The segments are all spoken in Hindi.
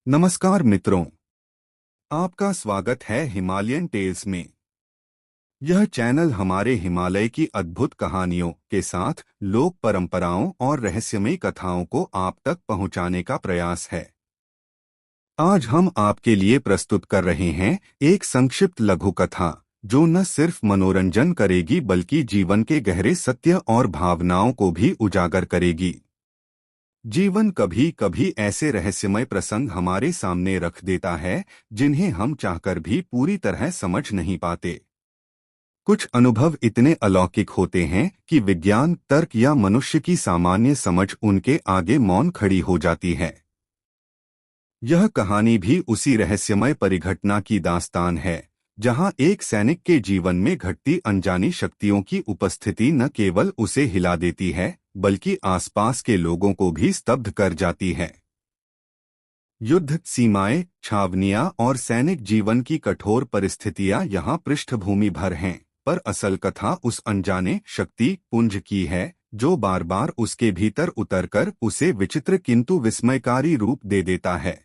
नमस्कार मित्रों, आपका स्वागत है हिमालयन टेल्स में। यह चैनल हमारे हिमालय की अद्भुत कहानियों के साथ लोक परंपराओं और रहस्यमयी कथाओं को आप तक पहुंचाने का प्रयास है। आज हम आपके लिए प्रस्तुत कर रहे हैं एक संक्षिप्त लघु कथा जो न सिर्फ मनोरंजन करेगी बल्कि जीवन के गहरे सत्य और भावनाओं को भी उजागर करेगी। जीवन कभी कभी ऐसे रहस्यमय प्रसंग हमारे सामने रख देता है जिन्हें हम चाहकर भी पूरी तरह समझ नहीं पाते। कुछ अनुभव इतने अलौकिक होते हैं कि विज्ञान, तर्क या मनुष्य की सामान्य समझ उनके आगे मौन खड़ी हो जाती है। यह कहानी भी उसी रहस्यमय परिघटना की दास्तान है जहां एक सैनिक के जीवन में घटती अनजानी शक्तियों की उपस्थिति न केवल उसे हिला देती है बल्कि आसपास के लोगों को भी स्तब्ध कर जाती है। युद्ध, सीमाएं, छावनियां और सैनिक जीवन की कठोर परिस्थितियां यहाँ पृष्ठभूमि भर हैं, पर असल कथा उस अनजाने शक्ति पुंज की है जो बार बार उसके भीतर उतरकर उसे विचित्र किंतु विस्मयकारी रूप दे देता है।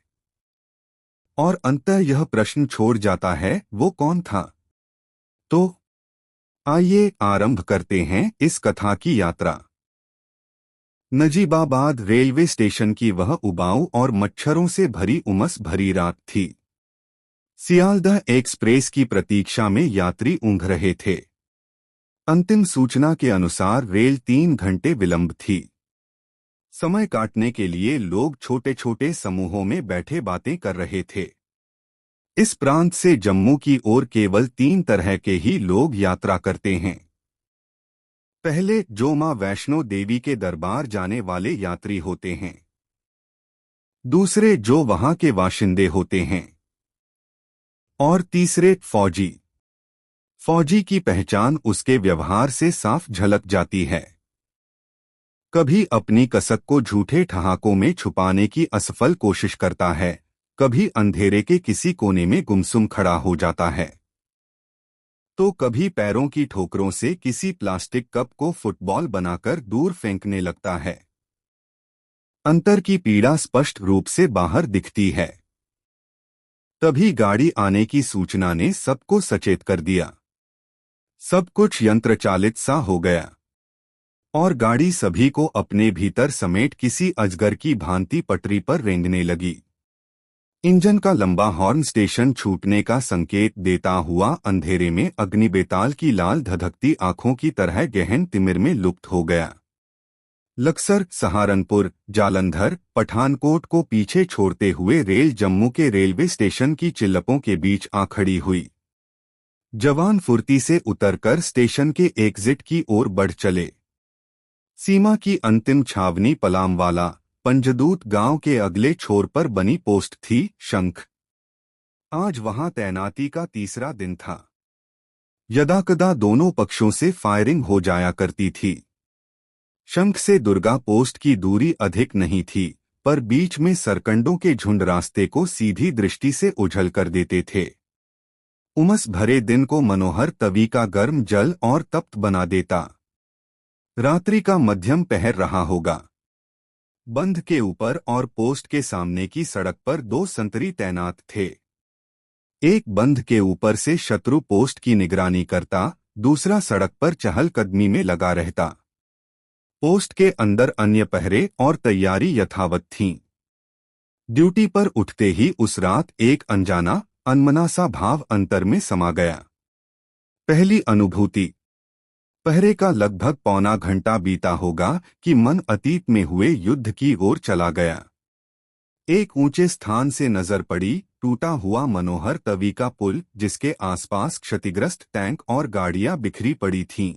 और अंततः यह प्रश्न छोड़ जाता है, वो कौन था? तो आइए आरंभ करते हैं इस कथा की यात्रा। नजीबाबाद रेलवे स्टेशन की वह उबाऊ और मच्छरों से भरी उमस भरी रात थी। सियालदह एक्सप्रेस की प्रतीक्षा में यात्री ऊँघ रहे थे। अंतिम सूचना के अनुसार रेल 3 घंटे विलंब थी। समय काटने के लिए लोग छोटे छोटे समूहों में बैठे बातें कर रहे थे। इस प्रांत से जम्मू की ओर केवल 3 तरह के ही लोग यात्रा करते हैं। पहले, जो मां वैष्णो देवी के दरबार जाने वाले यात्री होते हैं। दूसरे, जो वहां के बाशिंदे होते हैं। और तीसरे, फौजी। फौजी की पहचान उसके व्यवहार से साफ झलक जाती है। कभी अपनी कसक को झूठे ठहाकों में छुपाने की असफल कोशिश करता है, कभी अंधेरे के किसी कोने में गुमसुम खड़ा हो जाता है, तो कभी पैरों की ठोकरों से किसी प्लास्टिक कप को फुटबॉल बनाकर दूर फेंकने लगता है। अंतर की पीड़ा स्पष्ट रूप से बाहर दिखती है। तभी गाड़ी आने की सूचना ने सबको सचेत कर दिया। सब कुछ यंत्रचालित सा हो गया और गाड़ी सभी को अपने भीतर समेट किसी अजगर की भांति पटरी पर रेंगने लगी। इंजन का लंबा हॉर्न स्टेशन छूटने का संकेत देता हुआ अंधेरे में अग्निबेताल की लाल धधकती आंखों की तरह गहन तिमिर में लुप्त हो गया। लक्सर, सहारनपुर, जालंधर, पठानकोट को पीछे छोड़ते हुए रेल जम्मू के रेलवे स्टेशन की चिल्लपों के बीच आ खड़ी हुई। जवान फुर्ती से उतरकर स्टेशन के एग्जिट की ओर बढ़ चले। सीमा की अंतिम छावनी पलामवाला पंजदूत गांव के अगले छोर पर बनी पोस्ट थी, शंख। आज वहां तैनाती का तीसरा दिन था। यदाकदा दोनों पक्षों से फायरिंग हो जाया करती थी। शंख से दुर्गा पोस्ट की दूरी अधिक नहीं थी, पर बीच में सरकंडों के झुंड रास्ते को सीधी दृष्टि से उझल कर देते थे। उमस भरे दिन को मनोहर तवी का गर्म जल और तप्त बना देता। रात्रि का मध्यम पहर रहा होगा। बंध के ऊपर और पोस्ट के सामने की सड़क पर 2 संतरी तैनात थे। एक बंध के ऊपर से शत्रु पोस्ट की निगरानी करता, दूसरा सड़क पर चहलकदमी में लगा रहता। पोस्ट के अंदर अन्य पहरे और तैयारी यथावत थीं। ड्यूटी पर उठते ही उस रात एक अनजाना, अनमना सा भाव अंतर में समा गया। पहली अनुभूति। पहरे का लगभग पौना घंटा बीता होगा कि मन अतीत में हुए युद्ध की ओर चला गया। एक ऊंचे स्थान से नजर पड़ी टूटा हुआ मनोहर तवी का पुल, जिसके आसपास क्षतिग्रस्त टैंक और गाड़ियां बिखरी पड़ी थीं।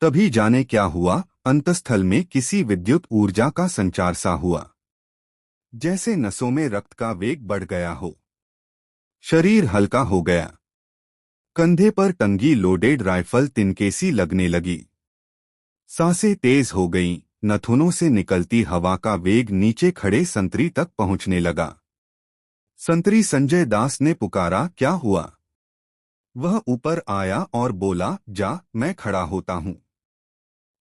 तभी जाने क्या हुआ, अंतस्थल में किसी विद्युत ऊर्जा का संचार सा हुआ, जैसे नसों में रक्त का वेग बढ़ गया हो। शरीर हल्का हो गया। कंधे पर टंगी लोडेड राइफल तिनकेसी लगने लगी। सांसें तेज हो गईं, नथुनों से निकलती हवा का वेग नीचे खड़े संतरी तक पहुंचने लगा। संतरी संजय दास ने पुकारा, क्या हुआ? वह ऊपर आया और बोला, जा, मैं खड़ा होता हूं।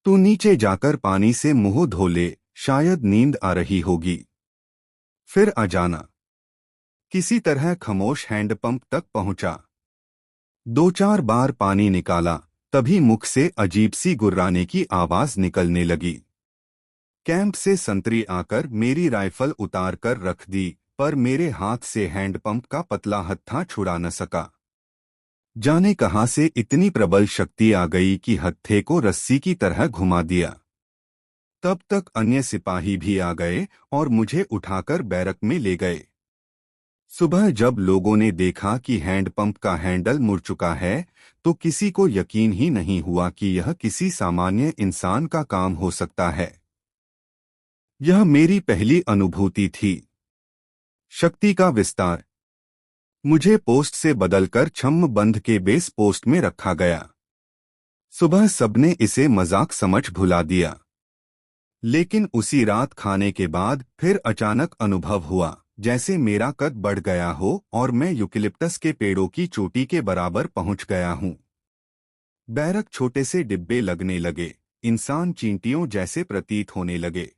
तू नीचे जाकर पानी से मुंह धो ले, शायद नींद आ रही होगी। फिर आ जाना। किसी तरह खामोश हैंडपंप तक पहुंचा। 2-4 बार पानी निकाला, तभी मुख से अजीब सी गुर्राने की आवाज निकलने लगी। कैंप से संतरी आकर मेरी राइफल उतार कर रख दी, पर मेरे हाथ से हैंडपंप का पतला हत्था छुड़ा न सका। जाने कहां से इतनी प्रबल शक्ति आ गई कि हत्थे को रस्सी की तरह घुमा दिया। तब तक अन्य सिपाही भी आ गए और मुझे उठाकर बैरक में ले गए। सुबह जब लोगों ने देखा कि हैंडपंप का हैंडल मुड़ चुका है, तो किसी को यकीन ही नहीं हुआ कि यह किसी सामान्य इंसान का काम हो सकता है। यह मेरी पहली अनुभूति थी। शक्ति का विस्तार। मुझे पोस्ट से बदलकर छम्म बंध के बेस पोस्ट में रखा गया। सुबह सबने इसे मजाक समझ भुला दिया, लेकिन उसी रात खाने के बाद फिर अचानक अनुभव हुआ जैसे मेरा कद बढ़ गया हो और मैं यूकेलिप्टस के पेड़ों की चोटी के बराबर पहुंच गया हूं। बैरक छोटे से डिब्बे लगने लगे, इंसान चींटियों जैसे प्रतीत होने लगे।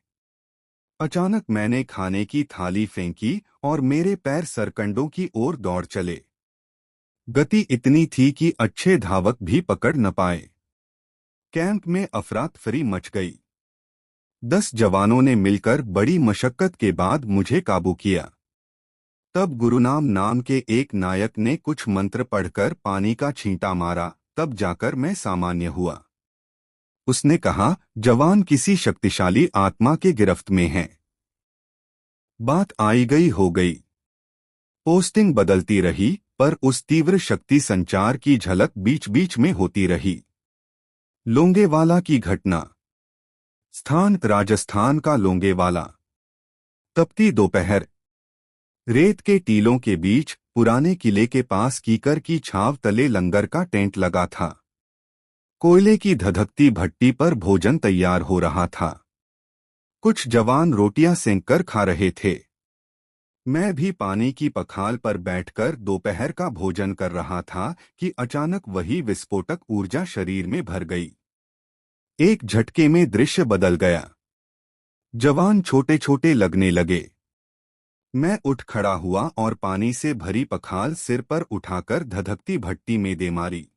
अचानक मैंने खाने की थाली फेंकी और मेरे पैर सरकंडों की ओर दौड़ चले। गति इतनी थी कि अच्छे धावक भी पकड़ न पाए। कैंप में अफरा-तफरी मच गई। 10 जवानों ने मिलकर बड़ी मशक्कत के बाद मुझे काबू किया। तब गुरुनाम नाम के एक नायक ने कुछ मंत्र पढ़कर पानी का छींटा मारा, तब जाकर मैं सामान्य हुआ। उसने कहा, जवान किसी शक्तिशाली आत्मा के गिरफ्त में हैं। बात आई गई हो गई। पोस्टिंग बदलती रही, पर उस तीव्र शक्ति संचार की झलक बीच बीच में होती रही। लोंगेवाला की घटना। स्थान राजस्थान का लोंगेवाला। तपती दोपहर। रेत के टीलों के बीच पुराने किले के पास कीकर की छाव तले लंगर का टेंट लगा था। कोयले की धधकती भट्टी पर भोजन तैयार हो रहा था। कुछ जवान रोटियां सेंककर खा रहे थे। मैं भी पानी की पखाल पर बैठकर दोपहर का भोजन कर रहा था कि अचानक वही विस्फोटक ऊर्जा शरीर में भर गई। एक झटके में दृश्य बदल गया। जवान छोटे छोटे लगने लगे। मैं उठ खड़ा हुआ और पानी से भरी पखाल सिर पर उठाकर धधकती भट्टी में दे मारी।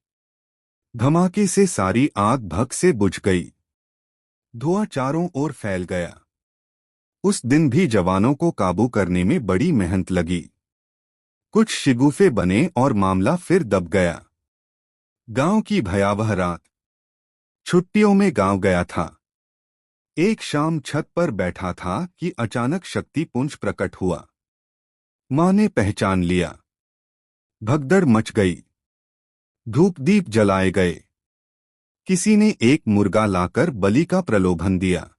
धमाके से सारी आग भग से बुझ गई। धुआं चारों ओर फैल गया। उस दिन भी जवानों को काबू करने में बड़ी मेहनत लगी। कुछ शिगुफे बने और मामला फिर दब गया। गांव की भयावह रात। छुट्टियों में गांव गया था। एक शाम छत पर बैठा था कि अचानक शक्तिपुंज प्रकट हुआ। मां ने पहचान लिया। भगदड़ मच गई। धूप दीप जलाए गए। किसी ने एक मुर्गा लाकर बलि का प्रलोभन दिया।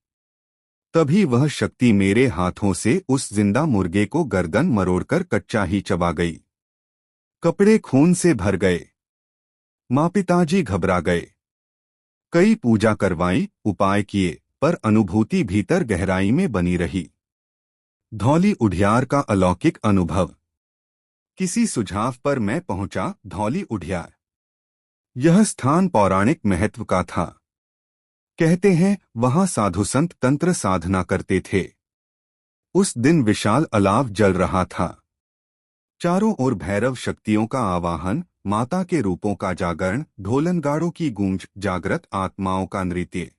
तभी वह शक्ति मेरे हाथों से उस जिंदा मुर्गे को गर्दन मरोड़कर कच्चा ही चबा गई। कपड़े खून से भर गए। माँ पिताजी घबरा गए। कई पूजा करवाई, उपाय किए, पर अनुभूति भीतर गहराई में बनी रही। धौली उढियार का अलौकिक अनुभव। किसी सुझाव पर मैं पहुंचा धौली उढियार। यह स्थान पौराणिक महत्व का था। कहते हैं वहां साधु संत तंत्र साधना करते थे। उस दिन विशाल अलाव जल रहा था। चारों ओर भैरव शक्तियों का आवाहन, माता के रूपों का जागरण, ढोलनगाड़ों की गूंज, जागृत आत्माओं का नृत्य।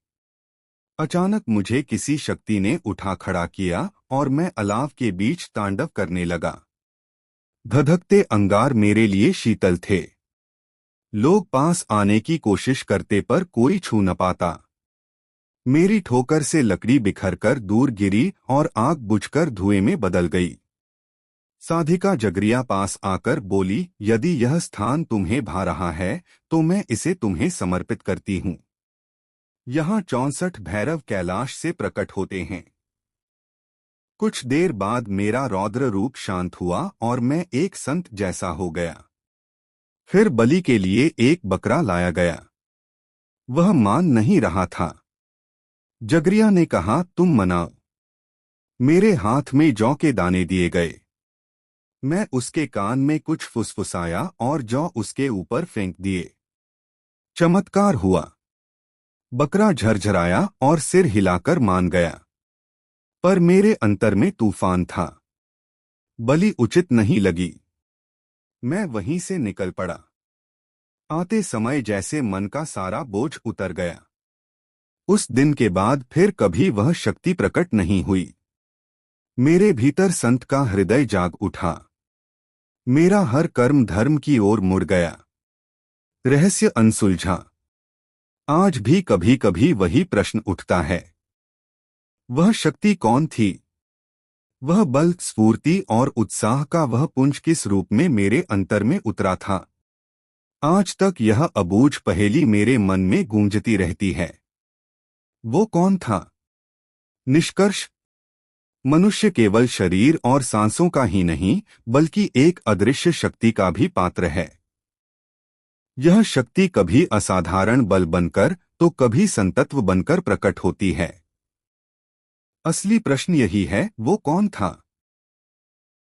अचानक मुझे किसी शक्ति ने उठा खड़ा किया और मैं अलाव के बीच तांडव करने लगा। धधकते अंगार मेरे लिए शीतल थे। लोग पास आने की कोशिश करते पर कोई छू न पाता। मेरी ठोकर से लकड़ी बिखरकर दूर गिरी और आग बुझकर धुएं में बदल गई। साधिका जगरिया पास आकर बोली, यदि यह स्थान तुम्हें भा रहा है तो मैं इसे तुम्हें समर्पित करती हूँ। यहाँ 64 भैरव कैलाश से प्रकट होते हैं। कुछ देर बाद मेरा रौद्र रूप शांत हुआ और मैं एक संत जैसा हो गया। फिर बलि के लिए एक बकरा लाया गया। वह मान नहीं रहा था। जगरिया ने कहा, तुम मनाओ। मेरे हाथ में जौ के दाने दिए गए। मैं उसके कान में कुछ फुसफुसाया और जौ उसके ऊपर फेंक दिए। चमत्कार हुआ। बकरा झरझराया और सिर हिलाकर मान गया। पर मेरे अंतर में तूफान था। बलि उचित नहीं लगी। मैं वहीं से निकल पड़ा। आते समय जैसे मन का सारा बोझ उतर गया। उस दिन के बाद फिर कभी वह शक्ति प्रकट नहीं हुई। मेरे भीतर संत का हृदय जाग उठा। मेरा हर कर्म धर्म की ओर मुड़ गया। रहस्य अनसुलझा। आज भी कभी कभी वही प्रश्न उठता है, वह शक्ति कौन थी? वह बल, स्फूर्ति और उत्साह का वह पुंज किस रूप में मेरे अंतर में उतरा था? आज तक यह अबूझ पहेली मेरे मन में गूंजती रहती है। वो कौन था? निष्कर्ष, मनुष्य केवल शरीर और सांसों का ही नहीं, बल्कि एक अदृश्य शक्ति का भी पात्र है। यह शक्ति कभी असाधारण बल बनकर तो कभी संतत्व बनकर प्रकट होती है। असली प्रश्न यही है, वो कौन था?